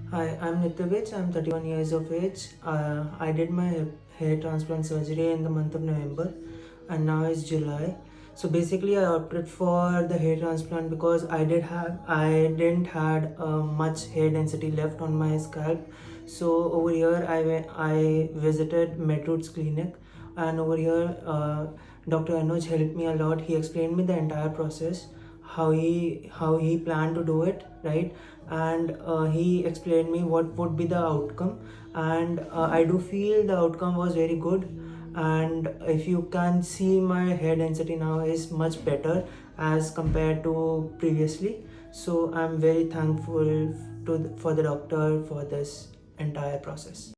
Hi, I'm Nitya Vij. I'm 31 years of age. I did my hair transplant surgery in the month of November, and now it's July. So basically, I opted for the hair transplant because I didn't had much hair density left on my scalp. So over here, I visited Medroots clinic, and over here, Dr. Anuj helped me a lot. He explained me the entire process, how he planned to do it, right? And he explained me what would be the outcome, and I do feel the outcome was very good. And if you can see, my hair density now is much better as compared to previously. So I'm very thankful for the doctor for this entire process.